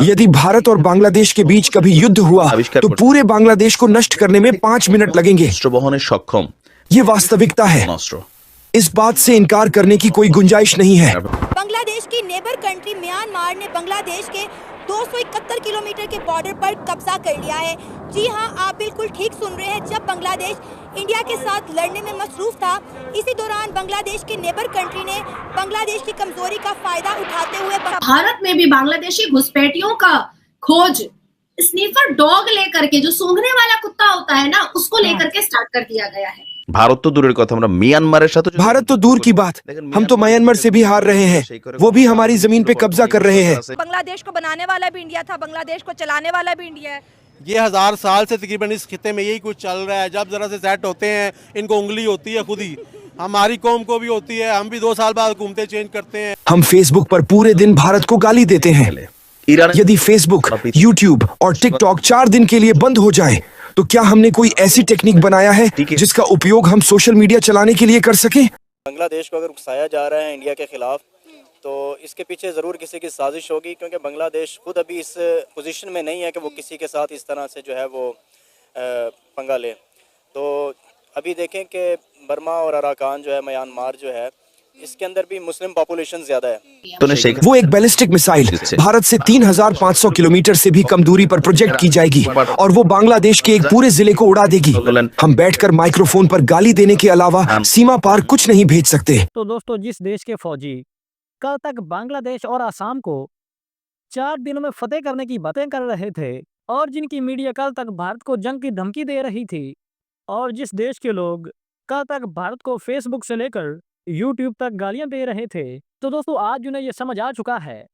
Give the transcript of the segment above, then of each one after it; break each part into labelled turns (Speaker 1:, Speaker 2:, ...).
Speaker 1: यदि भारत और बांग्लादेश के बीच कभी युद्ध हुआ तो पूरे बांग्लादेश को नष्ट करने में 5 मिनट लगेंगे। ये वास्तविकता है, इस बात से इनकार करने की कोई गुंजाइश नहीं है।
Speaker 2: बांग्लादेश की नेबर कंट्री म्यांमार ने बांग्लादेश के 271 किलोमीटर के बॉर्डर पर कब्जा कर लिया है। जी हां, आप बिल्कुल ठीक सुन रहे हैं। जब बांग्लादेश इंडिया के साथ लड़ने में मसरूफ था, इसी दौरान बांग्लादेश के नेबर कंट्री ने बांग्लादेश की कमजोरी का फायदा उठाते हुए
Speaker 3: भारत में भी बांग्लादेशी घुसपैठियों का खोज स्नीफर डॉग लेकर के, जो सूंघने वाला कुत्ता होता है ना, उसको लेकर के स्टार्ट कर दिया गया है।
Speaker 4: भारत तो दूर कथा, म्यांमार
Speaker 1: भारत तो दूर की बात, हम तो म्यांमार से भी हार रहे हैं। वो भी हमारी जमीन पे कब्जा कर रहे हैं।
Speaker 2: बांग्लादेश को बनाने वाला भी इंडिया था, बांग्लादेश को चलाने वाला भी इंडिया है।
Speaker 5: ये 1000 साल से तकरीबन इस खिते में यही कुछ चल रहा है। जब जरा से सेट होते हैं, इनको उंगली होती है खुद ही। हमारी कौम को भी होती है, हम भी 2 साल बाद हुकूमतें चेंज करते हैं।
Speaker 1: हम फेसबुक पर पूरे दिन भारत को गाली देते हैं। यदि फेसबुक, यूट्यूब और टिकटॉक 4 दिन के लिए बंद हो जाए तो क्या हमने कोई ऐसी टेक्निक बनाया है जिसका उपयोग हम सोशल मीडिया चलाने के लिए कर सके?
Speaker 6: बांग्लादेश को अगर उकसाया जा रहा है इंडिया के खिलाफ, तो इसके पीछे ज़रूर किसी की साजिश होगी, क्योंकि बांग्लादेश खुद अभी इस पोजीशन में नहीं है कि वो किसी के साथ इस तरह से जो है वो पंगा ले। तो अभी देखें कि बर्मा और अराकान जो है, म्यांमार जो है, इसके अंदर भी मुस्लिम पॉपुलेशन ज्यादा है।
Speaker 1: वो एक बैलिस्टिक मिसाइल भारत से 3500 किलोमीटर से भी कम दूरी पर प्रोजेक्ट की जाएगी और वो बांग्लादेश के एक पूरे जिले को उड़ा देगी। हम बैठकर माइक्रोफोन पर गाली देने के अलावा सीमा पार कुछ नहीं भेज सकते।
Speaker 7: तो दोस्तों, जिस देश के फौजी कल तक बांग्लादेश और आसाम को 4 दिनों में फतेह करने की बातें कर रहे थे और जिनकी मीडिया कल तक भारत को जंग की धमकी दे रही थी, और जिस देश के लोग कल तक भारत को फेसबुक से लेकर यूट्यूब तक गालियां दे रहे थे, तो दोस्तों आज उन्हें यह समझ आ चुका है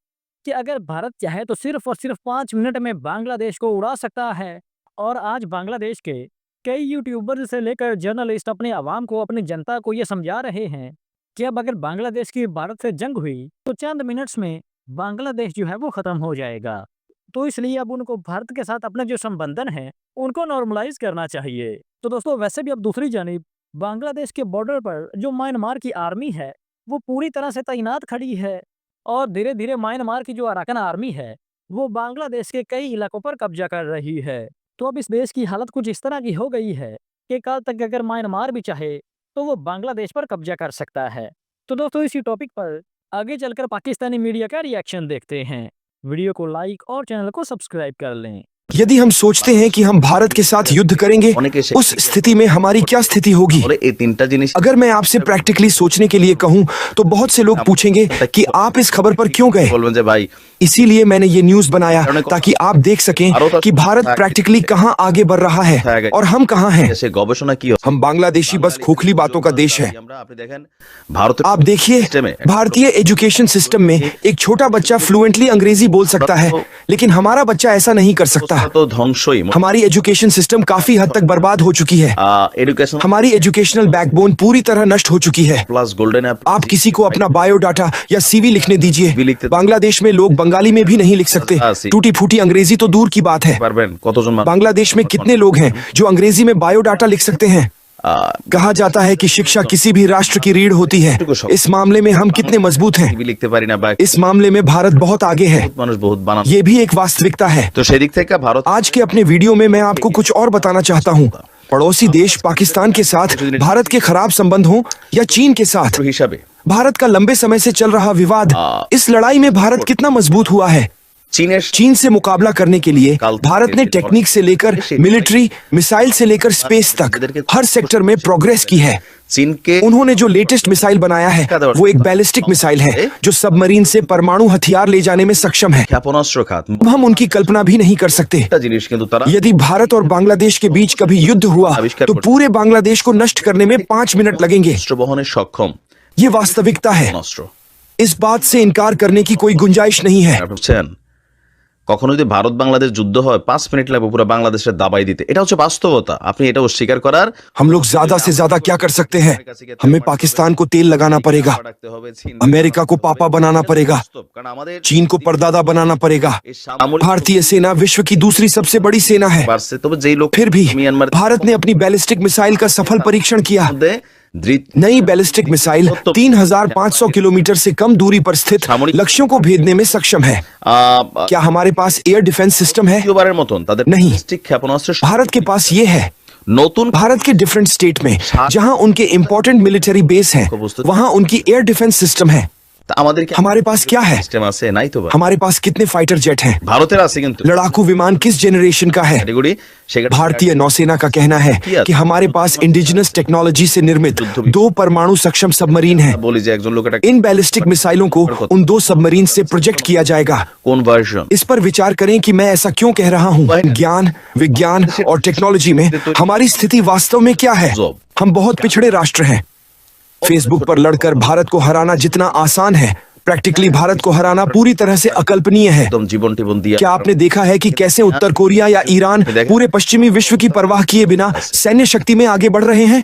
Speaker 7: कि अगर भारत चाहे तो सिर्फ और सिर्फ 5 मिनट में बांग्लादेश को उड़ा सकता है। और आज बांग्लादेश के कई यूट्यूबर से लेकर जर्नलिस्ट अपने आवाम को, अपनी जनता को ये समझा रहे हैं कि अब अगर बांग्लादेश की भारत से जंग हुई तो चंद मिनट्स में बांग्लादेश जो है वो खत्म हो जाएगा। तो इसलिए अब उनको भारत के साथ अपने जो संबंधन है उनको नॉर्मलाइज करना चाहिए। तो दोस्तों, वैसे भी अब दूसरी जानिब बांग्लादेश के बॉर्डर पर जो म्यांमार की आर्मी है वो पूरी तरह से तैनात खड़ी है और धीरे धीरे म्यांमार की जो अराकन आर्मी है वो बांग्लादेश के कई इलाकों पर कब्जा कर रही है। तो अब इस देश की हालत कुछ इस तरह की हो गई है कि कल तक अगर म्यांमार भी चाहे तो वो बांग्लादेश पर कब्जा कर सकता है। तो दोस्तों, इसी टॉपिक पर आगे चलकर पाकिस्तानी मीडिया का रिएक्शन देखते हैं। वीडियो को लाइक और चैनल को सब्सक्राइब कर लें।
Speaker 1: यदि हम सोचते हैं कि हम भारत के साथ युद्ध करेंगे, उस स्थिति में हमारी क्या स्थिति होगी? अगर मैं आपसे प्रैक्टिकली सोचने के लिए कहूं तो बहुत से लोग पूछेंगे कि आप इस खबर पर क्यों गए। इसीलिए मैंने ये न्यूज बनाया ताकि आप देख सकें कि भारत प्रैक्टिकली कहां आगे बढ़ रहा है और हम कहां हैं। हम बांग्लादेशी बस खोखली बातों का देश है। आप देखिए, भारतीय एजुकेशन सिस्टम में एक छोटा बच्चा फ्लुएंटली अंग्रेजी बोल सकता है, लेकिन हमारा बच्चा ऐसा नहीं कर सकता। हमारी एजुकेशन सिस्टम काफी हद तक बर्बाद हो चुकी है। हमारी एजुकेशनल बैकबोन पूरी तरह नष्ट हो चुकी है। आप किसी को अपना बायोडाटा या सीवी लिखने दीजिए, बांग्लादेश में लोग बंगाली में भी नहीं लिख सकते। टूटी फूटी अंग्रेजी तो दूर की बात है। बांग्लादेश में कितने लोग हैं जो अंग्रेजी में बायोडाटा लिख सकते हैं? कहा जाता है कि शिक्षा किसी भी राष्ट्र की रीढ़ होती है। इस मामले में हम कितने मजबूत हैं? इस मामले में भारत बहुत आगे है। ये भी एक वास्तविकता है। आज के अपने वीडियो में मैं आपको कुछ और बताना चाहता हूँ। पड़ोसी देश पाकिस्तान के साथ भारत के खराब संबंध हों या चीन के साथ, भारत का लंबे समय से चल रहा विवाद, इस लड़ाई में भारत कितना मजबूत हुआ है। चीन से मुकाबला करने के लिए भारत ने टेक्निक से लेकर मिलिट्री, मिसाइल से लेकर स्पेस तक हर सेक्टर में प्रोग्रेस की है। उन्होंने जो लेटेस्ट मिसाइल बनाया है वो एक बैलिस्टिक मिसाइल है जो सबमरीन से परमाणु हथियार ले जाने में सक्षम है। हम उनकी कल्पना भी नहीं कर सकते। यदि भारत और बांग्लादेश के बीच कभी युद्ध हुआ तो पूरे बांग्लादेश को नष्ट करने में 5 मिनट लगेंगे। ये वास्तविकता है, इस बात से इनकार करने की कोई गुंजाइश नहीं है।
Speaker 4: কখনো যদি ভারত বাংলাদেশ যুদ্ধ হয় 5 মিনিট লাগবে পুরো বাংলাদেশের দাবাই দিতে। এটা হচ্ছে বাস্তবতা, আপনি এটা অস্বীকার করার।
Speaker 1: हम लोग ज्यादा से ज्यादा क्या कर सकते हैं? हमें पाकिस्तान को तेल लगाना पड़ेगा, अमेरिका को पापा बनाना पड़ेगा, चीन को परदादा बनाना पड़ेगा। भारतीय सेना विश्व की दूसरी सबसे बड़ी सेना है। फिर भी भारत ने अपनी बैलिस्टिक मिसाइल का सफल परीक्षण किया। नई बैलिस्टिक मिसाइल 3,500 किलोमीटर से कम दूरी पर स्थित लक्ष्यों को भेदने में सक्षम है। क्या हमारे पास एयर डिफेंस सिस्टम है?
Speaker 4: দ্বিতীয়বারের মতন তাদের
Speaker 1: नहीं।
Speaker 4: ব্যালিস্টিক ক্ষেপণাস্ত্র
Speaker 1: भारत के पास ये है।
Speaker 4: নতুন
Speaker 1: भारत के डिफरेंट स्टेट में जहां उनके इंपॉर्टेंट मिलिट्री बेस हैं, वहां उनकी एयर डिफेंस सिस्टम है।
Speaker 4: তা আমাদের কি
Speaker 1: हमारे पास क्या है?
Speaker 4: সিস্টেম আছে? নাই তো ভাই।
Speaker 1: हमारे पास कितने फाइटर जेट हैं?
Speaker 4: ভারতের আছে কিন্তু
Speaker 1: लड़ाकू विमान किस जनरेशन का है?
Speaker 4: ক্যাটাগরি সেখানে
Speaker 1: भारतीय नौसेना का कहना है कि हमारे पास इंडिजिनस टेक्नोलॉजी से निर्मित 2 परमाणु सक्षम सबमरीन हैं।
Speaker 4: বলি যে একজন লোক এটা
Speaker 1: इन बैलिस्टिक मिसाइलों को उन 2 सबमरीन से प्रोजेक्ट किया जाएगा।
Speaker 4: কোন ভার্সন
Speaker 1: इस पर विचार करें कि मैं ऐसा क्यों कह रहा हूँ। ज्ञान, विज्ञान और टेक्नोलॉजी में हमारी स्थिति वास्तव में क्या है? हम बहुत पिछड़े राष्ट्र हैं। फेसबुक पर लड़कर भारत को हराना जितना आसान है, प्रैक्टिकली भारत को हराना पूरी तरह से अकल्पनीय है।
Speaker 4: একদম জীবন টিবন দিয়া
Speaker 1: क्या आपने देखा है कि कैसे उत्तर कोरिया या ईरान पूरे पश्चिमी विश्व की परवाह किए बिना सैन्य शक्ति में आगे बढ़ रहे हैं?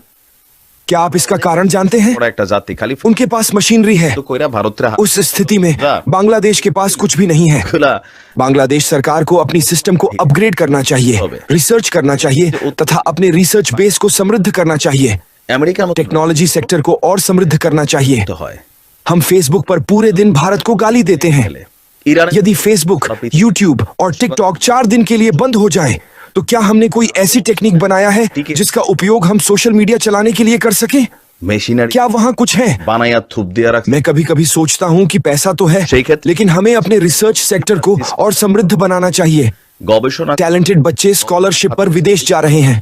Speaker 1: क्या आप इसका कारण जानते हैं?
Speaker 4: বড় একটা জাতি খালি
Speaker 1: उनके पास मशीनरी है।
Speaker 4: তো কইরা ভারতের
Speaker 1: उस स्थिति में बांग्लादेश के पास कुछ भी नहीं है।
Speaker 4: হাতগুলা
Speaker 1: बांग्लादेश सरकार को अपनी सिस्टम को अपग्रेड करना चाहिए, रिसर्च करना चाहिए तथा अपने रिसर्च बेस को समृद्ध करना चाहिए।
Speaker 4: আমেরিকার মতো
Speaker 1: टेक्नोलॉजी सेक्टर को और समृद्ध करना चाहिए।
Speaker 4: তো হয়
Speaker 1: हम फेसबुक पर पूरे दिन भारत को गाली देते हैं।
Speaker 4: ইরান
Speaker 1: यदि फेसबुक, यूट्यूब और टिकटॉक 4 दिन के लिए बंद हो जाए, तो क्या हमने कोई ऐसी टेक्निक बनाया है जिसका उपयोग हम सोशल मीडिया चलाने के लिए कर सके?
Speaker 4: মেশিনারি
Speaker 1: क्या वहाँ कुछ है?
Speaker 4: বানাইয়া থুপ দিয়া রাখ
Speaker 1: मैं कभी कभी सोचता हूँ कि पैसा तो है,
Speaker 4: सही कहते।
Speaker 1: लेकिन हमें अपने रिसर्च सेक्टर को और समृद्ध बनाना चाहिए।
Speaker 4: গবেষণা
Speaker 1: टैलेंटेड बच्चे स्कॉलरशिप पर विदेश जा रहे हैं।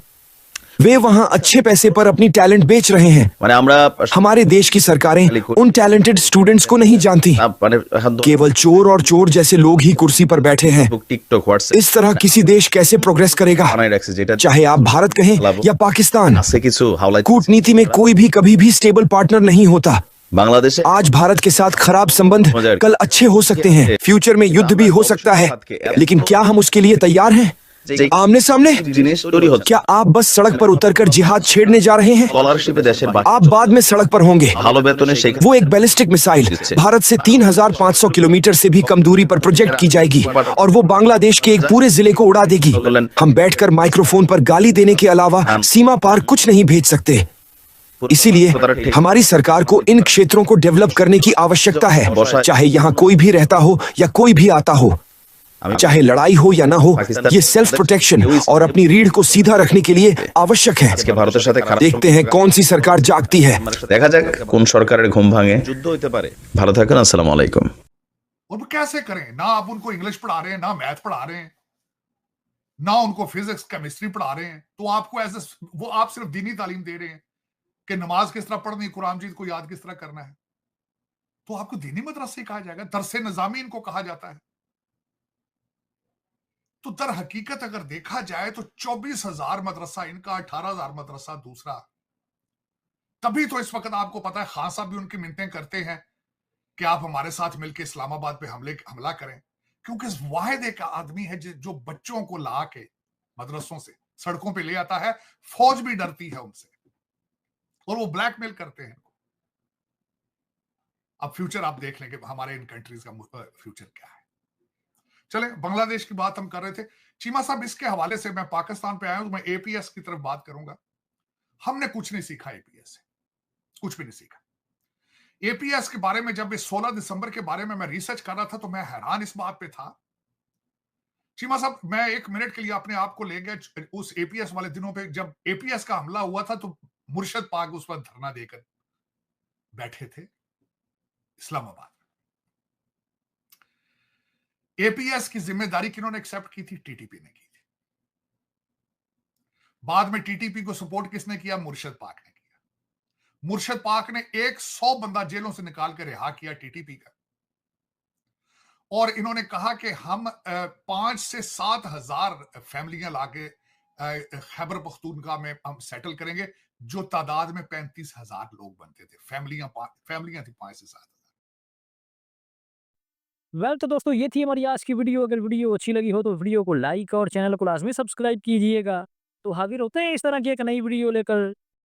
Speaker 1: वे वहाँ अच्छे पैसे पर अपनी टैलेंट बेच रहे हैं।
Speaker 4: মানে আমরা
Speaker 1: हमारे देश की सरकारें उन टैलेंटेड स्टूडेंट्स को नहीं जानती।
Speaker 4: মানে এখন
Speaker 1: केवल चोर और चोर जैसे लोग ही कुर्सी पर बैठे हैं।
Speaker 4: ফেসবুক টিকটক হোয়াটসঅ্যাপ
Speaker 1: इस तरह किसी देश कैसे प्रोग्रेस करेगा?
Speaker 4: বানাই রাখছে যেটা
Speaker 1: चाहे आप भारत कहें या पाकिस्तान।
Speaker 4: আছে কিছু হাওলাই
Speaker 1: कूटनीति में कोई भी कभी भी स्टेबल पार्टनर नहीं होता।
Speaker 4: বাংলাদেশে
Speaker 1: आज भारत के साथ खराब संबंध कल अच्छे हो सकते हैं। फ्यूचर में युद्ध भी हो सकता है, लेकिन क्या हम उसके लिए तैयार हैं? आमने सामने?
Speaker 4: জিনিস তৈরি হচ্ছে
Speaker 1: क्या आप बस सड़क पर उतरकर जिहाद छेड़ने जा रहे हैं?
Speaker 4: স্কলারশিপে দেশের বাকি
Speaker 1: आप बाद में सड़क पर होंगे।
Speaker 4: ভালো বেতনে সেখানে
Speaker 1: वो एक बैलिस्टिक मिसाइल भारत से 3,500 किलोमीटर से भी कम दूरी पर प्रोजेक्ट की जाएगी और वो बांग्लादेश के एक पूरे जिले को उड़ा देगी। हम बैठकर माइक्रोफोन पर गाली देने के अलावा सीमा पार कुछ नहीं भेज सकते। इसीलिए हमारी सरकार को इन क्षेत्रों को डेवलप करने की आवश्यकता है, चाहे यहाँ कोई भी रहता हो या कोई भी आता हो, चाहे लड़ाई हो या ना हो। ये सेल्फ प्रोटेक्शन और अपनी रीढ़ को सीधा रखने के लिए आवश्यक है।
Speaker 4: আজকে ভারতের সাথে খারাপ
Speaker 1: देखते हैं कौन सी सरकार जागती है।
Speaker 4: দেখা যাক কোন সরকারের ঘুম ভাঙে যুদ্ধ হইতে পারে। ভালো থাকেন, আসসালামু আলাইকুম।
Speaker 8: और वो कैसे करें? ना आप उनको इंग्लिश पढ़ा रहे हैं, ना मैथ पढ़ा रहे हैं, ना उनको फिजिक्स केमिस्ट्री पढ़ा रहे हैं, तो आपको ऐसे वो आप सिर्फ दीनी तालीम दे रहे हैं कि नमाज किस तरह पढ़नी, कुरान मजीद को याद किस तरह करना है, तो आपको दीनी मदरसे कहा जाएगा, दरसे निजामी इनको कहा जाता है। तो दर हकीकत अगर देखा जाए तो 24,000 मदरसा इनका, 18,000 मदरसा दूसरा। तभी तो इस वक्त आपको पता है खान साहब भी उनकी मिन्नतें करते हैं कि आप हमारे साथ मिलकर इस्लामाबाद पे हमला करें, क्योंकि इस वाहिद एक आदमी है जो बच्चों को ला के मदरसों से सड़कों पे ले आता है। फौज भी डरती है उनसे और वो ब्लैकमेल करते हैं। अब फ्यूचर आप देख लेंगे हमारे इन कंट्रीज का फ्यूचर क्या है। चले, बांग्लादेश की बात हम कर रहे थे। चीमा साहब, इसके हवाले से मैं पाकिस्तान पे आया हूं, मैं एपीएस की तरफ बात करूंगा। हमने कुछ नहीं सीखा एपीएस से, कुछ भी नहीं सीखा। एपीएस के बारे में जब इस 16 दिसंबर के बारे में मैं रिसर्च कर रहा था तो मैं हैरान इस बात पे था। चीमा साहब, मैं 1 मिनट के लिए अपने आप को ले गया उस एपीएस वाले दिनों पे, जब एपीएस का हमला हुआ था तो मुर्शद पाक उस पर धरना देकर बैठे थे इस्लामाबाद। एपीएस की जिम्मेदारी किन्होंने एक्सेप्ट की थी? टीटीपी ने की थी। बाद में टीटीपी को सपोर्ट किसने किया? मुर्शद पाक ने किया। मुर्शद पाक ने 100 बंदा जेलों से निकाल कर रिहा किया टीटीपी का, और इन्होंने कहा कि हम 5 से 7 हजार फैमिलियां लाके खैबर पख्तूनख्वा में हम सेटल करेंगे, जो तादाद में 35,000 लोग बनते थे। फैमिलियां थी 5 से 7 हजार।
Speaker 7: वेल तो दोस्तों, ये थी हमारी आज की वीडियो। अगर वीडियो अच्छी लगी हो तो वीडियो को लाइक और चैनल को लाजमी सब्सक्राइब कीजिएगा। तो हाजिर होते हैं इस तरह की एक नई वीडियो लेकर।